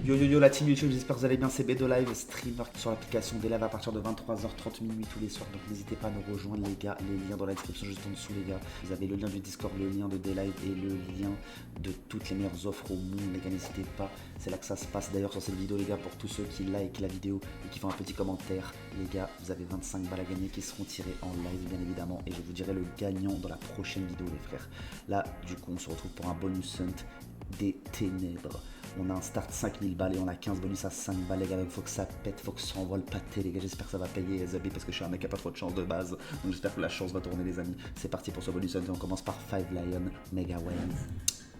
Yo yo yo la team YouTube, j'espère que vous allez bien, c'est Bédo Live, streamer sur l'application des lives à partir de 23h30 minuit tous les soirs, donc n'hésitez pas à nous rejoindre les gars, les liens dans la description juste en dessous les gars, vous avez le lien du Discord, le lien de Day Live et le lien de toutes les meilleures offres au monde les gars, n'hésitez pas, c'est là que ça se passe d'ailleurs sur cette vidéo les gars, pour tous ceux qui like la vidéo et qui font un petit commentaire, les gars, vous avez 25 balles à gagner qui seront tirées en live bien évidemment, et je vous dirai le gagnant dans la prochaine vidéo les frères. Là du coup on se retrouve pour un bonus hunt des ténèbres. On a un start 5000 balles et on a 15 bonus à 5 balles les gars, il faut que ça pète, faut que ça envoie le pâté les gars, j'espère que ça va payer SAB parce que je suis un mec qui a pas trop de chance de base, donc j'espère que la chance va tourner les amis. C'est parti pour ce bonus hunt et on commence par 5 Lion Mega Whales.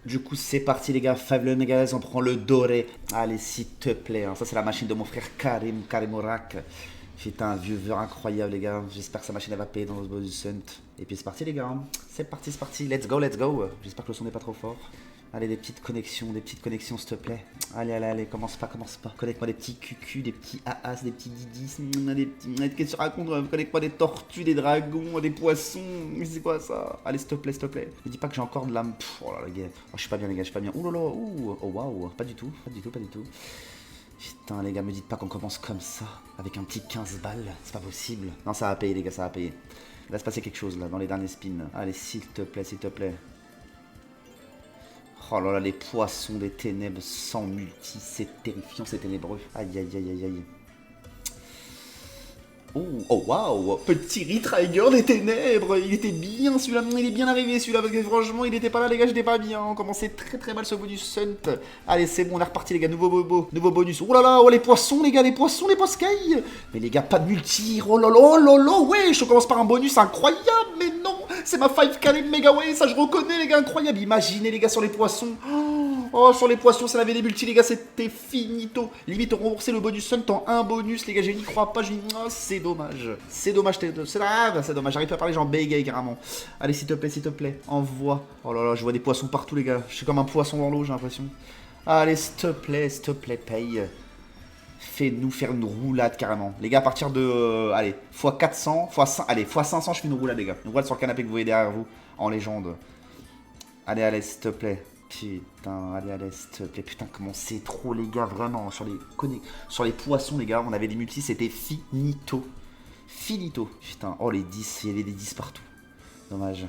Du coup c'est parti les gars, 5 Lion Mega Whales, on prend le doré, allez s'il te plaît, hein. Ça c'est la machine de mon frère Karim Orak. Putain, un vieux vœu incroyable les gars, j'espère que sa machine elle va payer dans ce bonus hunt. Et puis c'est parti les gars, hein. C'est parti, let's go, j'espère que le son n'est pas trop fort. Allez, des petites connexions s'il te plaît. Allez, commence pas. Connecte-moi des petits cucus, des petits aas, des petits didis, des petits... Qu'est-ce que tu racontes? Connecte-moi des tortues, des dragons, des poissons. C'est quoi ça? Allez, s'il te plaît. Ne dis pas que j'ai encore de l'âme. Oh là là, les gars. Oh, je suis pas bien, les gars, Ouh là là, ouh, oh waouh. Pas du tout. Putain, les gars, me dites pas qu'on commence comme ça, avec un petit 15 balles. C'est pas possible. Non, ça va payer, les gars, ça va payer. Il va se passer quelque chose là, dans les derniers spins. Allez, s'il te plaît. Oh là là, les poissons des ténèbres sans multi, c'est terrifiant, c'est ténébreux. Aïe. Oh waouh, petit Retrigger des ténèbres, il était bien celui-là, il est bien arrivé celui-là, parce que franchement il était pas là les gars, j'étais pas bien, on commençait très mal ce bonus hunt. Allez c'est bon, on est reparti les gars, nouveau bonus. Oh là là, oh les poissons les gars, les poscailles. Mais les gars, pas de multi, oh là là, wesh, on commence par un bonus incroyable, mais non, c'est ma 5K Mega Way, ça je reconnais les gars, incroyable. Imaginez les gars sur les poissons. Oh, sur les poissons, ça avait des multis, les gars, c'était finito. Limite, on remboursait le bonus hunt en un bonus, les gars, je n'y crois pas, oh, c'est dommage. C'est dommage, j'arrive pas à parler, j'en bégaye carrément. Allez, s'il te plaît, envoie. Oh là là, je vois des poissons partout, les gars. Je suis comme un poisson dans l'eau, j'ai l'impression. Allez, s'il te plaît, paye. Fais-nous faire une roulade carrément. Les gars, à partir de, allez, x400, x500, je fais une roulade, les gars. Une roulade sur le canapé que vous voyez derrière vous, en légende. Allez, s'il te plaît. Putain, allez, s'il te plaît. Putain, comment c'est trop, les gars, vraiment. Sur les poissons, les gars, on avait des multis, c'était finito. Putain, oh, les 10, il y avait des 10 partout. Dommage.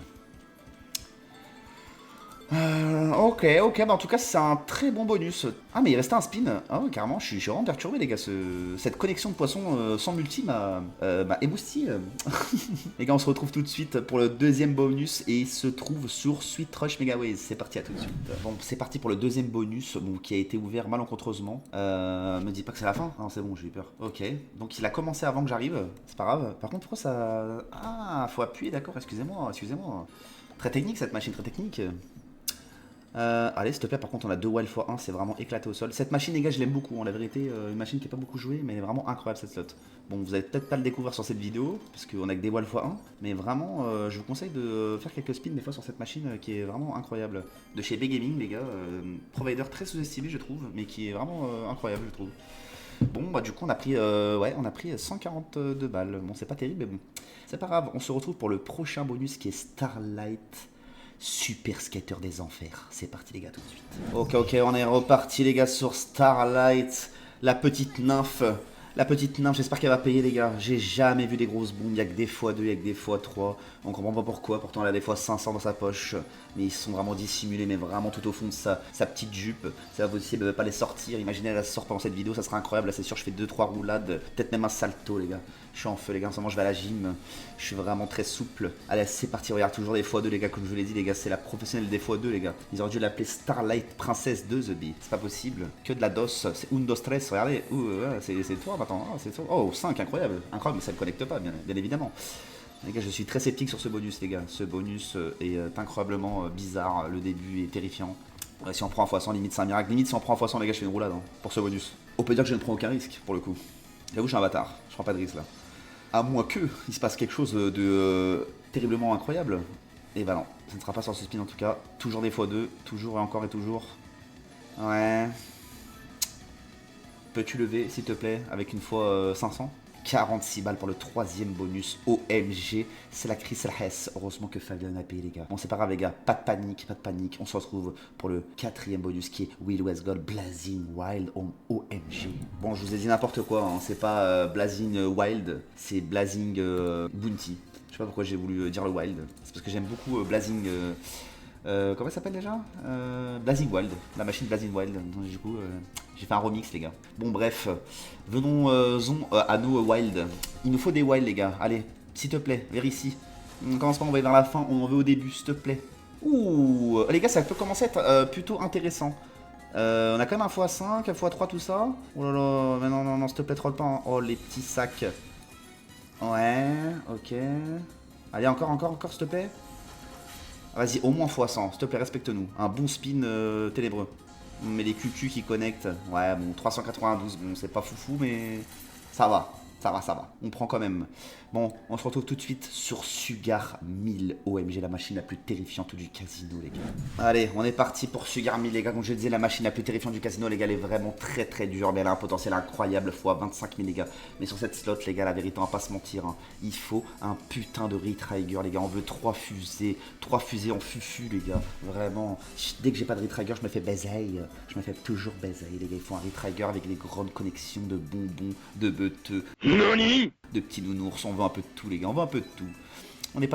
Ok, bah en tout cas c'est un très bon bonus. Ah mais il restait un spin. Ah ouais, carrément, je suis vraiment perturbé les gars. Cette connexion de poisson sans multi m'a émoustillé. Les gars, on se retrouve tout de suite pour le deuxième bonus et il se trouve sur Sweet Rush Megaways. C'est parti, à tout de suite. Bon, c'est parti pour le deuxième bonus, bon, qui a été ouvert malencontreusement. Me dis pas que c'est la fin. Non, c'est bon, j'ai eu peur. Ok, donc il a commencé avant que j'arrive. C'est pas grave. Par contre, pourquoi ça... Ah, faut appuyer, d'accord, excusez-moi. Très technique cette machine, très technique. Allez, s'il te plaît, par contre, on a 2 wild x1, c'est vraiment éclaté au sol. Cette machine, les gars, je l'aime beaucoup. En la vérité, une machine qui n'est pas beaucoup jouée, mais elle est vraiment incroyable cette slot. Bon, vous allez peut-être pas le découvrir sur cette vidéo, parce qu'on a que des wild x1, mais vraiment, je vous conseille de faire quelques spins des fois sur cette machine qui est vraiment incroyable. De chez B-Gaming, les gars, provider très sous-estimé, je trouve, mais qui est vraiment incroyable, je trouve. Bon, bah, du coup, on a pris 142 balles. Bon, c'est pas terrible, mais bon, c'est pas grave. On se retrouve pour le prochain bonus qui est Starlight. Super skater des enfers. C'est parti les gars, tout de suite. Ok, on est reparti les gars sur Starlight. La petite nymphe, j'espère qu'elle va payer les gars. J'ai jamais vu des grosses bombes, il y a que des x2, il y a que des x3. On comprend pas pourquoi, pourtant elle a des x500 dans sa poche. Mais ils sont vraiment dissimulés, mais vraiment tout au fond de sa petite jupe. C'est pas possible, elle veut pas les sortir. Imaginez elle sort pendant cette vidéo, ça sera incroyable. Là c'est sûr, je fais 2-3 roulades, peut-être même un salto les gars. Je suis en feu les gars, en ce moment je vais à la gym. Je suis vraiment très souple. Allez, c'est parti, regarde toujours des x2 les gars, comme je vous l'ai dit les gars, c'est la professionnelle des x2 les gars. Ils auraient dû l'appeler Starlight Princess 2 The Bee. C'est pas possible. Que de la DOS, c'est un, dos, stress, regardez. C'est toi maintenant. Oh, c'est toi. Oh, 5, incroyable, mais ça ne connecte pas, bien évidemment. Les gars, je suis très sceptique sur ce bonus, les gars. Ce bonus est incroyablement bizarre. Le début est terrifiant. Ouais, si on prend un x100, limite c'est un miracle. Limite, si on prend un x100, les gars, je fais une roulade pour ce bonus. On peut dire que je ne prends aucun risque pour le coup. J'avoue, je suis un bâtard. Je prends pas de risque là. À moins que il se passe quelque chose de terriblement incroyable. Et bah non, ça ne sera pas sur ce spin en tout cas. Toujours des x2, toujours et encore et toujours. Ouais. Peux-tu lever, s'il te plaît, avec une fois 500? 46 balles pour le troisième bonus. OMG, c'est la crise, c'est la hesse. Heureusement que Fabien a payé, les gars. Bon, c'est pas grave, les gars. Pas de panique, pas de panique. On se retrouve pour le quatrième bonus qui est Will West Gold Blazing Wild on OMG. Bon, je vous ai dit n'importe quoi. Hein. C'est pas Blazing Wild, c'est Blazing Bounty. Je sais pas pourquoi j'ai voulu dire le Wild. C'est parce que j'aime beaucoup Blazing. Comment ça s'appelle déjà Blazing Wild, la machine Blazing Wild. Donc, du coup, j'ai fait un remix, les gars. Bon, bref, venons-en à nos Wild. Il nous faut des Wild, les gars. Allez, s'il te plaît, vers ici. On commence pas, on va vers la fin, on veut au début, s'il te plaît. Ouh, les gars, ça peut commencer à être plutôt intéressant. On a quand même un x5, un x3, tout ça. Oh là là, mais non, non, non, s'il te plaît, troll pas. Hein. Oh, les petits sacs. Ouais, ok. Allez, encore, s'il te plaît. Vas-y, au moins x100, s'il te plaît, respecte-nous. Un bon spin ténébreux. Mais les QQ qui connectent, ouais, bon, 392, bon, c'est pas foufou, mais ça va. Ça va. On prend quand même. Bon, on se retrouve tout de suite sur Sugar 1000 OMG, la machine la plus terrifiante du casino, les gars. Allez, on est parti pour Sugar 1000, les gars. Comme je disais, la machine la plus terrifiante du casino, les gars, elle est vraiment très dure. Mais elle a un potentiel incroyable, fois 25 000, les gars. Mais sur cette slot, les gars, la vérité, on va pas se mentir. Hein, il faut un putain de retrigger, les gars. On veut 3 fusées. 3 fusées en fufu, les gars. Vraiment. Dès que j'ai pas de retrigger, je me fais baiser. Je me fais toujours baiser, les gars. Il faut un retrigger avec les grandes connexions de bonbons, de beuteux. De petits nounours, on veut un peu de tout, les gars, on veut un peu de tout. On n'est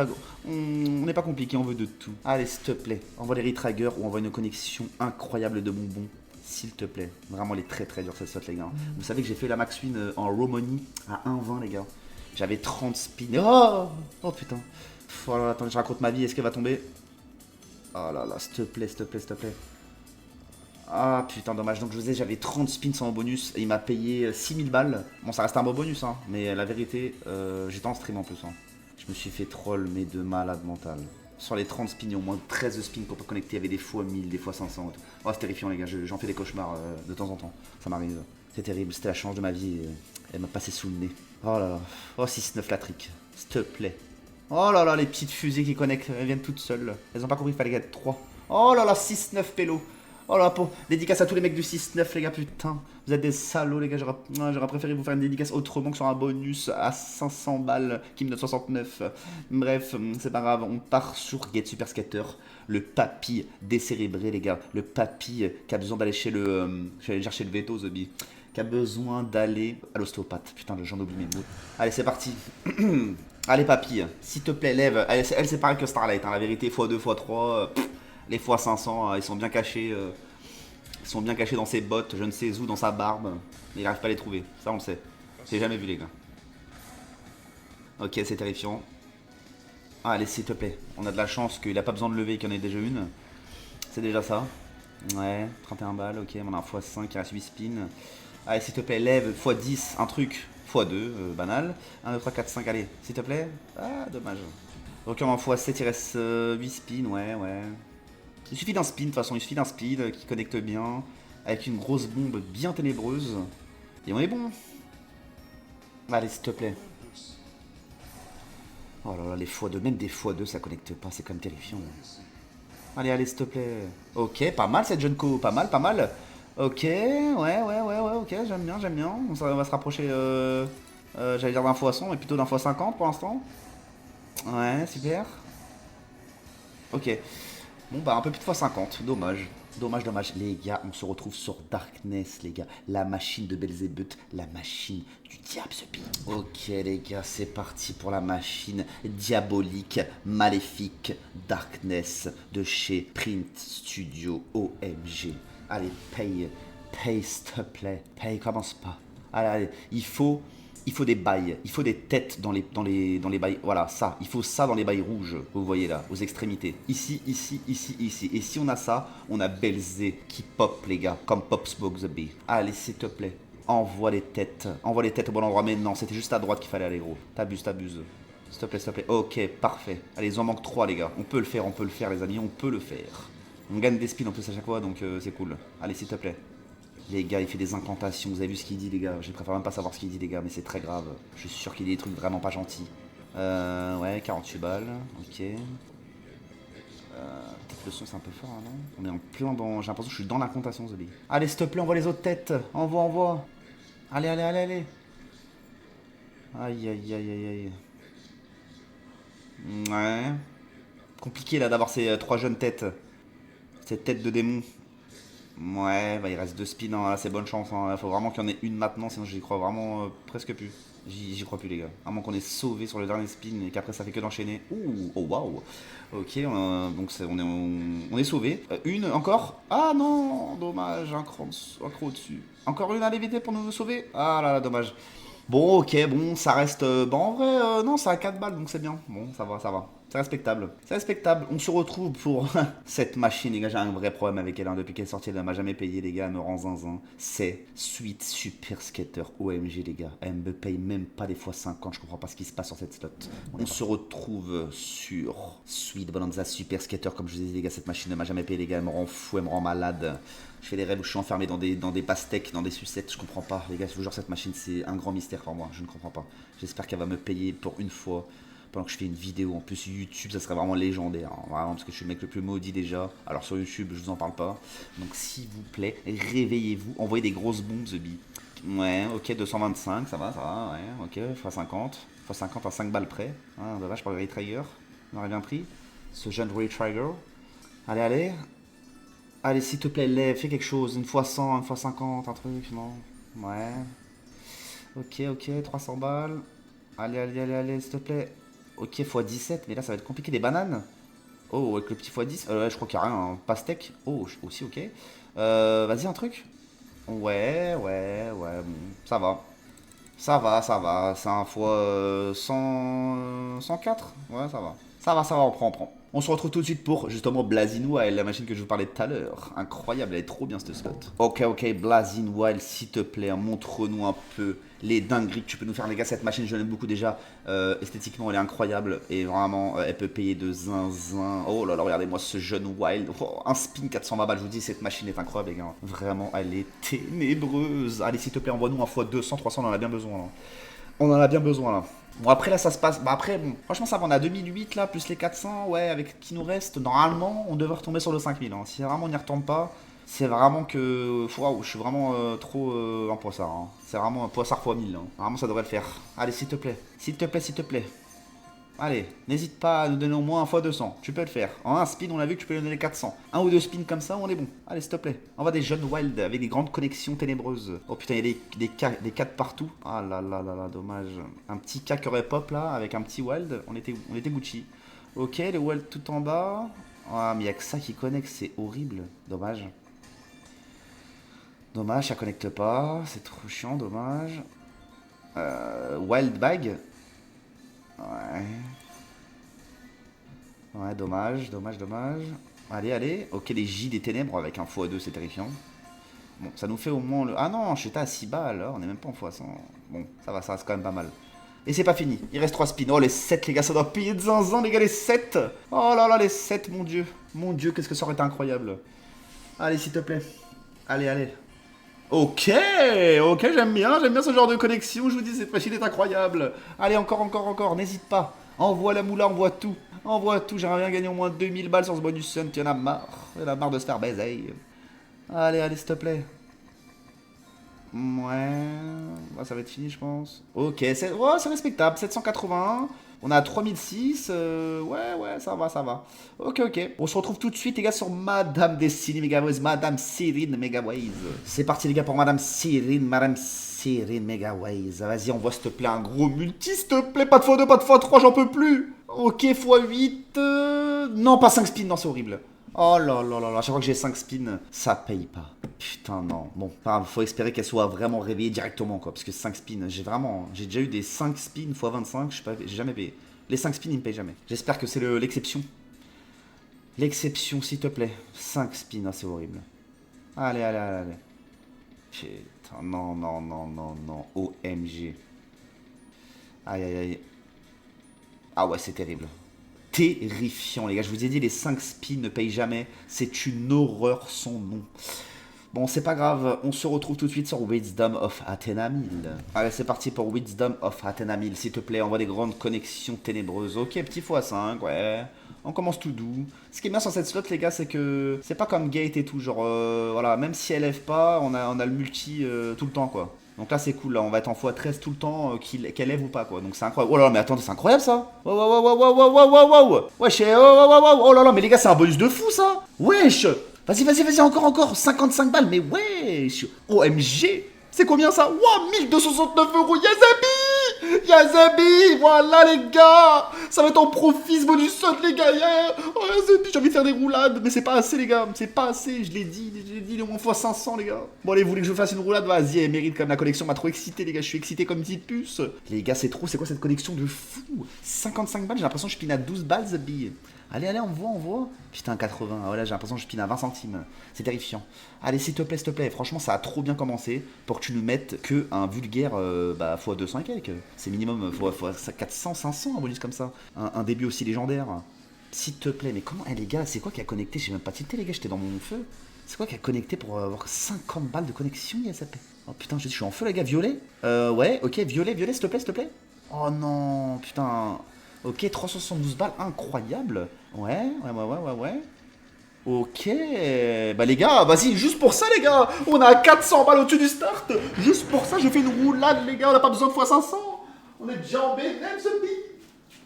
pas compliqué, on veut de tout. Allez, s'il te plaît, envoie les retriggers ou envoie une connexion incroyable de bonbons. S'il te plaît. Vraiment, elle est très dure cette slot, les gars. Vous savez que j'ai fait la max win en Romani à 1,20, les gars. J'avais 30 spins. Oh putain. Oh là là, attendez, je raconte ma vie, est-ce qu'elle va tomber? Oh là là, s'il te plaît. Ah putain, dommage. Donc je vous disais, j'avais 30 spins en bonus et il m'a payé 6000 balles. Bon, ça reste un beau bonus, hein. Mais la vérité, j'étais en stream en plus. Hein. Je me suis fait troll, mais de malade mental. Sur les 30 spins, il y a au moins 13 spins qu'on peut connecter avec des fois 1000, des fois 500. Oh, c'est terrifiant, les gars. J'en fais des cauchemars de temps en temps. Ça m'arrive. C'est terrible. C'était la chance de ma vie. Et elle m'a passé sous le nez. Oh là là. Oh, 6-9 la trick. S'il te plaît. Oh là là, les petites fusées qui connectent, elles viennent toutes seules. Elles ont pas compris qu'il fallait être 3. Oh là là, 6-9 pélo. Oh là, pour dédicace à tous les mecs du 6-9, les gars, putain. Vous êtes des salauds, les gars. J'aurais préféré vous faire une dédicace autrement que sur un bonus à 500 balles qui me donne 69. Bref, c'est pas grave. On part sur Get Super Skater. Le papy décérébré, les gars. Le papy qui a besoin d'aller chez le. J'allais chercher le veto, Zobi. Qui a besoin d'aller à l'ostéopathe. Putain, j'en oublie mes mots. Allez, c'est parti. Allez, papy, s'il te plaît, lève. Elle, c'est pareil que Starlight. Hein. La vérité, x2, x3. Les fois 500, ils sont bien cachés. Ils sont bien cachés dans ses bottes, je ne sais où, dans sa barbe. Mais il n'arrive pas à les trouver. Ça, on le sait. J'ai jamais vu, les gars. Ok, c'est terrifiant. Ah, allez, s'il te plaît. On a de la chance qu'il n'a pas besoin de lever et qu'il y en ait déjà une. C'est déjà ça. Ouais, 31 balles, ok. On a un x5 qui reste 8 spins. Allez, s'il te plaît, lève. x10, un truc. x2, banal. 1, 2, 3, 4, 5, allez. S'il te plaît. Ah, dommage. Donc, en x7, il reste 8 spins, ouais. Il suffit d'un spin, de toute façon, il suffit d'un speed qui connecte bien, avec une grosse bombe bien ténébreuse, et on est bon. Allez, s'il te plaît. Oh là là, les x2, même des x2, ça connecte pas, c'est quand même terrifiant. Allez, s'il te plaît. Ok, pas mal cette jeune co, pas mal. Ok, ouais, ok, j'aime bien. On va se rapprocher, j'allais dire d'un x100, mais plutôt d'un x50 pour l'instant. Ouais, super. Ok. Bon bah un peu plus de x50, dommage. Les gars, on se retrouve sur Darkness, les gars. La machine de Belzébuth, la machine du diable ce pire. Ok les gars, c'est parti pour la machine diabolique, maléfique, Darkness de chez Print Studio OMG. Allez, paye s'il te plaît. Paye, commence pas. Allez, il faut des bails, il faut des têtes dans les bails. Voilà, ça. Il faut ça dans les bails rouges, vous voyez là, aux extrémités. Ici. Et si on a ça, on a Belzé qui pop, les gars, comme Pop Smoke the Bee. Allez, s'il te plaît. Envoie les têtes au bon endroit. Mais non, c'était juste à droite qu'il fallait aller, gros. T'abuses. S'il te plaît. Ok, parfait. Allez, il en manque 3, les gars. On peut le faire, les amis, on peut le faire. On gagne des spins en plus à chaque fois, donc c'est cool. Allez, s'il te plaît. Les gars, il fait des incantations. Vous avez vu ce qu'il dit, les gars? Je préfère même pas savoir ce qu'il dit, les gars, mais c'est très grave. Je suis sûr qu'il dit des trucs vraiment pas gentils. Ouais, 48 balles. Ok. Peut-être le son, c'est un peu fort, hein, non? On est en plein dans. J'ai l'impression que je suis dans l'incantation, Zombie. Allez, s'il te plaît, envoie les autres têtes. Envoie. Allez. Aïe, aïe, aïe, aïe, aïe. Ouais. Compliqué là d'avoir ces trois jeunes têtes. Ces têtes de démons. Ouais, bah il reste deux spins, hein, là c'est bonne chance. Hein. Faut vraiment qu'il y en ait une maintenant, sinon j'y crois vraiment presque plus. J'y crois plus les gars. À moins qu'on est sauvé sur le dernier spin et qu'après ça fait que d'enchaîner. Ouh, oh waouh. Ok, donc on est sauvé. Une encore. Ah non, dommage, un cran au-dessus. Encore une à l'éviter pour nous sauver. Ah là là, dommage. Bon, ok, bon, ça reste. Bon, en vrai, non, c'est à 4 balles, donc c'est bien. Bon, ça va, ça va. C'est respectable. C'est respectable. On se retrouve pour cette machine, les gars. J'ai un vrai problème avec elle. Hein. Depuis qu'elle est sortie, elle ne m'a jamais payé, les gars. Elle me rend zinzin. C'est Sweet Super Skater OMG, les gars. Elle me paye même pas des fois 50. Je comprends pas ce qui se passe sur cette slot. On se retrouve sur Sweet Bonanza Super Skater. Comme je vous ai dit, les gars, cette machine ne m'a jamais payé, les gars. Elle me rend fou, elle me rend malade. Je fais des rêves où je suis enfermé dans des pastèques, dans des sucettes. Je comprends pas, les gars. Je vous jure, cette machine, c'est un grand mystère pour moi. Je ne comprends pas. J'espère qu'elle va me payer pour une fois pendant que je fais une vidéo. En plus, YouTube, ça serait vraiment légendaire. Hein, vraiment, parce que je suis le mec le plus maudit déjà. Alors sur YouTube, je vous en parle pas. Donc s'il vous plaît, réveillez-vous. Envoyez des grosses bombes, The Bee. Ouais, ok, 225, ça va, ouais. Ok, x50. x50 à 5 balles près. Ah, dommage pour le Retrigger. On aurait bien pris. Ce jeune Retrigger. Allez, allez. Allez, s'il te plaît, lève, fais quelque chose. Une fois 100, une fois 50, un truc, non? Ouais. Ok, ok, 300 balles. Allez, allez, allez, allez, s'il te plaît. Ok, x 17, mais là ça va être compliqué. Des bananes. Oh, avec le petit x 10. Je crois qu'il n'y a rien. Un pastèque. Oh, aussi, ok. Vas-y, un truc. Ouais, ouais, ouais, bon, ça va. Ça va, ça va. C'est un fois 100, 104. Ouais, ça va. Ça va, on prend, on prend. On se retrouve tout de suite pour justement Blazing Wild, la machine que je vous parlais tout à l'heure. Incroyable, elle est trop bien cette slot. Ok, ok, Blazing Wild, s'il te plaît, montre-nous un peu les dingueries que tu peux nous faire, les gars. Cette machine, je l'aime beaucoup déjà. Esthétiquement, elle est incroyable et vraiment, elle peut payer de zinzin. Oh là là, regardez-moi ce jeune Wild. Oh, un spin 420 balles, je vous dis, cette machine est incroyable, les gars. Vraiment, elle est ténébreuse. Allez, s'il te plaît, envoie-nous un fois 200, 300, on en a bien besoin là. On en a bien besoin là. Bon après là ça se passe. Bah après bon, franchement ça va, on a 2008 là, plus les 400, ouais, avec qui nous reste. Normalement on devrait retomber sur le 5000. Hein. Si vraiment on n'y retombe pas, c'est vraiment que. Waouh, je suis vraiment trop un poissard. Hein. C'est vraiment un poissard x 1000. Hein. Vraiment ça devrait le faire. Allez s'il te plaît. S'il te plaît, s'il te plaît. Allez, n'hésite pas à nous donner au moins un fois 200. Tu peux le faire. En un spin, on a vu que tu peux lui donner 400. Un ou deux spins comme ça, on est bon. Allez, s'il te plaît. On va des jeunes wild avec des grandes connexions ténébreuses. Oh putain, il y a des 4 partout. Ah là là là là, dommage. Un petit K qui aurait pop là, avec un petit wild. On était Gucci. Ok, le wild tout en bas. Ah, mais il n'y a que ça qui connecte, c'est horrible. Dommage. Dommage, ça connecte pas. C'est trop chiant, dommage. Wild bag. Ouais. Ouais, dommage, dommage, dommage. Allez, allez. Ok, les J des ténèbres avec un x2, c'est terrifiant. Bon, ça nous fait au moins le. Ah non, j'étais à 6 balles, alors on est même pas en x100. Bon, ça reste quand même pas mal. Et c'est pas fini, il reste 3 spins. Oh, les 7, les gars, ça doit payer de zinzin, les gars, les 7. Oh là là, les 7, mon dieu. Mon dieu, qu'est-ce que ça aurait été incroyable. Allez, s'il te plaît. Allez, allez. Ok, ok, j'aime bien ce genre de connexion, je vous dis, cette machine est incroyable. Allez, encore, encore, encore, n'hésite pas. Envoie la moula, envoie tout. Envoie tout, j'aimerais bien gagner au moins 2000 balles sur ce bonus sun, tu en as marre. Il y en a marre de se faire baiser. Allez, allez, s'il te plaît. Ouais, bah, ça va être fini, je pense. Ok, c'est respectable, 781. On a 3006, ouais, ça va, ça va. Ok, ok. On se retrouve tout de suite, les gars, sur Madame Destiny Megaways, Madame Cyrine Megaways. C'est parti, les gars, pour Madame Cyrine Megaways. Vas-y, envoie, s'il te plaît, un gros multi, s'il te plaît. Pas de x2, pas de x3, j'en peux plus. Ok, x8. Non, pas 5 spins, non, c'est horrible. Oh là là là là, chaque fois que j'ai 5 spins, ça paye pas. Putain, non. Bon, faut espérer qu'elle soit vraiment réveillée directement, quoi. Parce que 5 spins, j'ai déjà eu des 5 spins x 25, je sais pas, j'ai jamais payé. Les 5 spins, ils me payent jamais. J'espère que c'est l'exception. L'exception, s'il te plaît. 5 spins, ah, c'est horrible. Allez, allez, allez, allez. Putain, non, non, non, non, non. OMG. Aïe, aïe, aïe. Ah ouais, c'est terrible. Terrifiant, les gars. Je vous ai dit, les 5 spins ne payent jamais. C'est une horreur son nom. Bon, c'est pas grave. On se retrouve tout de suite sur Wisdom of Athena 1000. Allez, c'est parti pour Wisdom of Athena 1000. S'il te plaît, envoie des grandes connexions ténébreuses. Ok, petit x5, ouais. On commence tout doux. Ce qui est bien sur cette slot, les gars, c'est que c'est pas comme Gate et tout. Genre, voilà, même si elle lève pas, on a le multi tout le temps, quoi. Donc là, c'est cool. Là, on va être en x13 tout le temps, qu'elle lève ou pas, quoi. Donc c'est incroyable. Oh là là, mais attendez, c'est incroyable ça. Wow, wow, wow, wow, wow, wow, wow, wow. Wesh, oh, wow, wow, wow. Oh là là, mais les gars, c'est un bonus de fou ça. Wesh. Vas-y, vas-y, vas-y, encore. 55 balles, mais wesh. OMG. C'est combien ça? Wow, 1269 euros. Yazabi, voilà les gars. Ça va être en profit ce bonus shot les gars. Oh Yazabi, j'ai envie de faire des roulades. Mais c'est pas assez les gars, c'est pas assez. Je l'ai dit, il est au moins fois 500 les gars. Bon allez, vous voulez que je fasse une roulade? Vas-y, elle mérite comme la connexion m'a trop excité les gars. Je suis excité comme une petite puce. Les gars, c'est trop, c'est quoi cette connexion de fou? 55 balles, j'ai l'impression que je pine à 12 balles Zabi. Allez, on voit. Putain, 80. Ah ouais, là, j'ai l'impression que je pine à 20 centimes. C'est terrifiant. Allez, s'il te plaît. Franchement, ça a trop bien commencé pour que tu nous mettes que un vulgaire fois 200 et quelques. C'est minimum fois 400, 500, un bonus comme ça. Un début aussi légendaire. S'il te plaît, mais comment. Les gars, c'est quoi qui a connecté? J'ai même pas tilté, les gars, j'étais dans mon feu. C'est quoi qui a connecté pour avoir 50 balles de connexion, Yazapé? Oh putain, je suis en feu, les gars. Violet ouais, ok, violet, s'il te plaît. Oh non, putain. Ok, 372 balles, incroyable. Ouais. Ok. Bah les gars, vas-y, juste pour ça les gars. On a 400 balles au-dessus du start. Juste pour ça, je fais une roulade les gars. On n'a pas besoin de x500. On est déjà en BNM ce pays.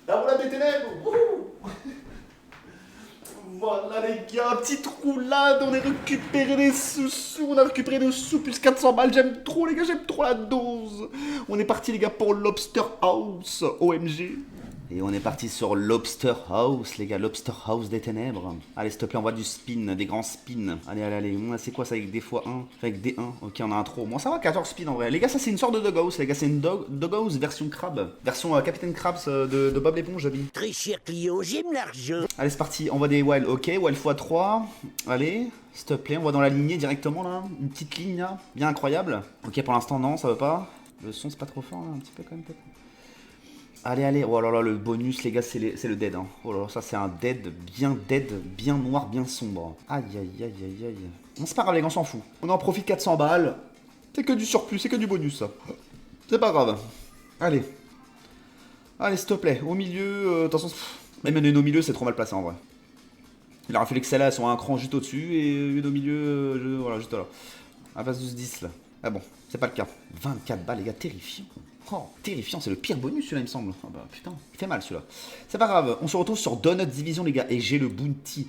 La roulade des ténèbres. Voilà les gars, petite roulade. On a récupéré des sous. On a récupéré des sous plus 400 balles. J'aime trop les gars, j'aime trop la dose. On est parti les gars pour Lobster House. OMG. Et on est parti sur Lobster House, les gars, Lobster House des ténèbres. Allez, s'il te plaît, on voit du spin, des grands spins. Allez. C'est quoi ça avec des x1? Avec des 1. Ok, on a un trop. Bon, ça va, 14 spins en vrai. Les gars, ça c'est une sorte de Doghouse, les gars. C'est une Doghouse version crabe. Version Capitaine Krabs de Bob l'éponge, j'habille. Très cher client, j'aime l'argent. Allez, c'est parti. On voit des wild. Ok, wild x3. Allez, s'il te plaît, on voit dans la lignée directement là. Une petite ligne là. Bien incroyable. Ok, pour l'instant, non, ça veut pas. Le son, c'est pas trop fort, là, un petit peu quand même, peut-être. Allez, oh là là, le bonus, les gars, c'est le dead. Hein. Oh là là, ça c'est un dead, bien noir, bien sombre. Aïe. Bon, c'est pas grave, les gars, on s'en fout. On en profite 400 balles. C'est que du surplus, c'est que du bonus, ça. C'est pas grave. Allez, s'il te plaît, au milieu, attention, même une au milieu, c'est trop mal placé en vrai. Il aurait fallu que celle-là soit un cran juste au-dessus et une au milieu, voilà, juste là. À la place de ce 10 là. Ah bon, c'est pas le cas. 24 balles, les gars, terrifiant. Oh, terrifiant, c'est le pire bonus celui-là, il me semble. Oh bah putain, il fait mal celui-là. C'est pas grave, on se retrouve sur Donut Division, les gars. Et j'ai le bounty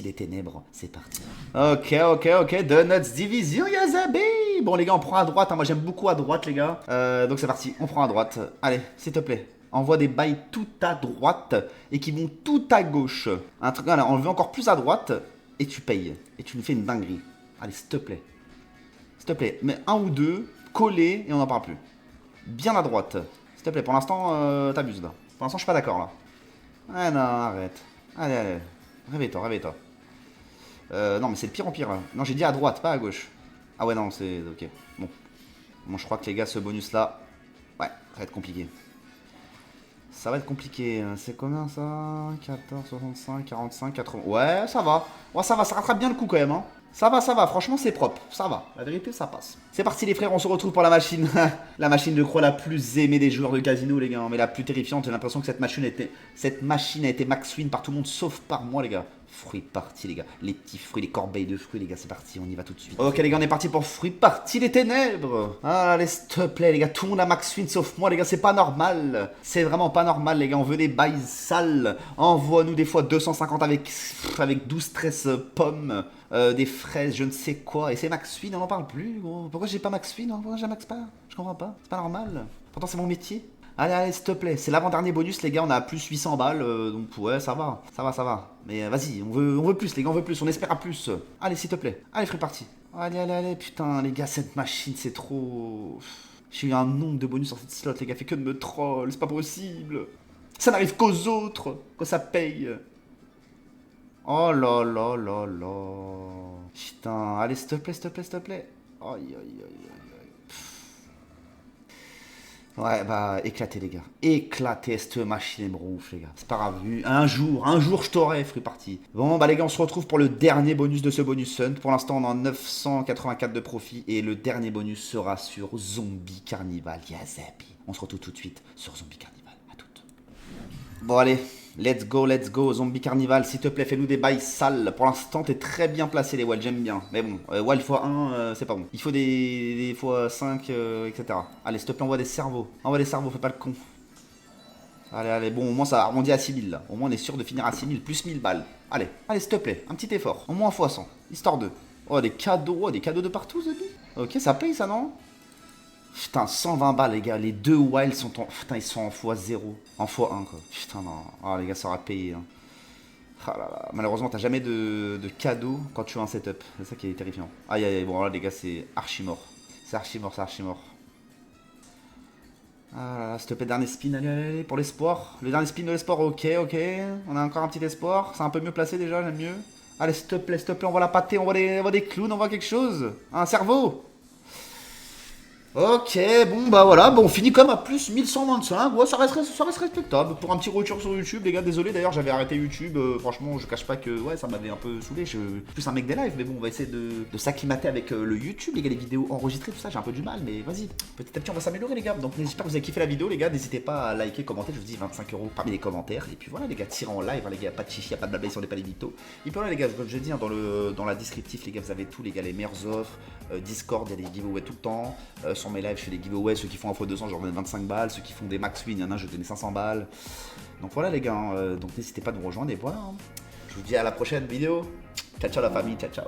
des ténèbres. C'est parti. Ok. Donuts Division, Yazabi. Bon, les gars, on prend à droite. Hein. Moi, j'aime beaucoup à droite, les gars. Donc, c'est parti, on prend à droite. Allez, s'il te plaît. Envoie des bails tout à droite et qui vont tout à gauche. Un truc, là, on le veut encore plus à droite et tu payes. Et tu nous fais une dinguerie. Allez, s'il te plaît. S'il te plaît, mets un ou deux, collés et on n'en parle plus. Bien à droite. S'il te plaît, pour l'instant, t'abuses là. Pour l'instant, je suis pas d'accord là. Ah non, arrête. Allez. Réveille-toi. Non, mais c'est de pire en pire là. Non, j'ai dit à droite, pas à gauche. Ah ouais, non, c'est... Ok. Bon, je crois que les gars, ce bonus là... Ouais, ça va être compliqué. Ça va être compliqué. C'est combien ça? 14, 65, 45, 80... Ouais, ça va. Ouais, ça rattrape bien le coup quand même, hein. Ça va, franchement c'est propre, ça va, la vérité ça passe. C'est parti les frères, on se retrouve pour la machine. La machine de croix la plus aimée des joueurs de casino les gars, mais la plus terrifiante, j'ai l'impression que cette machine a été max win par tout le monde sauf par moi les gars. Fruits partis les gars, les petits fruits, les corbeilles de fruits les gars, c'est parti, on y va tout de suite. Ok les gars, on est parti pour fruits partis les ténèbres. Ah allez s'il te plaît les gars, tout le monde a max win sauf moi les gars, c'est pas normal. C'est vraiment pas normal les gars, on veut des bails sales. Envoie-nous des fois 250 avec 12-13 pommes. Des fraises, je ne sais quoi. Et c'est max win, on n'en parle plus, gros. Pourquoi j'ai pas max win? Pourquoi j'ai max pas? Je comprends pas. C'est pas normal. Pourtant, c'est mon métier. Allez, s'il te plaît. C'est l'avant-dernier bonus, les gars. On a plus 800 balles. Donc, ouais, ça va. Ça va. Mais vas-y, on veut plus, les gars. On veut plus. On espère à plus. Allez, s'il te plaît. Allez, free party. Allez. Putain, les gars, cette machine, c'est trop. J'ai eu un nombre de bonus sur cette slot, les gars. Fait que de me troll. C'est pas possible. Ça n'arrive qu'aux autres. Quand ça paye. Oh là. Putain, allez, s'il te plaît. Aïe. Ouais, bah, éclatez, les gars. Éclatez cette machine émrouf, les gars. C'est pas grave. Un jour, je t'aurai, free party. Bon, bah, les gars, on se retrouve pour le dernier bonus de ce bonus hunt. Pour l'instant, on a 984 de profit. Et le dernier bonus sera sur Zombie Carnival. Yazabi. On se retrouve tout de suite sur Zombie Carnival. À toutes. Bon, allez. Let's go, Zombie Carnival, s'il te plaît, fais-nous des bails sales. Pour l'instant, t'es très bien placé, les Wall, j'aime bien. Mais bon, Wall x1, c'est pas bon. Il faut des x5, etc. Allez, s'il te plaît, envoie des cerveaux. Envoie des cerveaux, fais pas le con. Allez, bon, au moins ça arrondit à 6000 là. Au moins on est sûr de finir à 6000, plus 1000 balles. Allez, s'il te plaît, un petit effort. Au moins x100, histoire de. Oh, des cadeaux de partout, Zombie. Ok, ça paye ça, non? Putain, 120 balles, les gars. Les deux wilds sont en. Putain, ils sont en x0. En x1, quoi. Putain, non. Oh, les gars, ça aura payé. Hein. Ah là là. Malheureusement, t'as jamais de cadeau quand tu as un setup. C'est ça qui est terrifiant. Aïe, aïe, aïe. Bon, là, les gars, c'est archi mort. C'est archi mort, c'est archi mort. Ah là là, s'il te plaît, dernier spin. Allez, pour l'espoir. Le dernier spin de l'espoir, ok. On a encore un petit espoir. C'est un peu mieux placé déjà, j'aime mieux. Allez, s'il te plaît, on voit la pâtée, on voit des clowns, on voit quelque chose. Un cerveau. Ok, bon bah voilà, bon on finit quand même à plus 1125, ouais ça reste respectable pour un petit retour sur YouTube les gars, désolé d'ailleurs j'avais arrêté YouTube, franchement je cache pas que ouais ça m'avait un peu saoulé, je suis plus un mec des lives mais bon on va essayer de s'acclimater avec le YouTube les gars, les vidéos enregistrées tout ça j'ai un peu du mal mais vas-y, petit à petit on va s'améliorer les gars, donc j'espère que vous avez kiffé la vidéo les gars, n'hésitez pas à liker, commenter, je vous dis 25 € parmi les commentaires et puis voilà les gars, tirez en live hein, les gars, pas de chichi, pas de blabla si on n'est pas des mythos, et puis voilà les gars, comme je dis hein, dans la descriptif les gars vous avez tout les gars, les meilleures offres, Discord il y a des giveaways tout le temps, sur mes lives je fais des giveaways. Ceux qui font 1x200, je leur donne 25 balles. Ceux qui font des max win, il y en a, je donne 500 balles. Donc voilà les gars, donc n'hésitez pas à nous rejoindre et voilà. Je vous dis à la prochaine vidéo. Ciao ciao la famille, ciao ciao.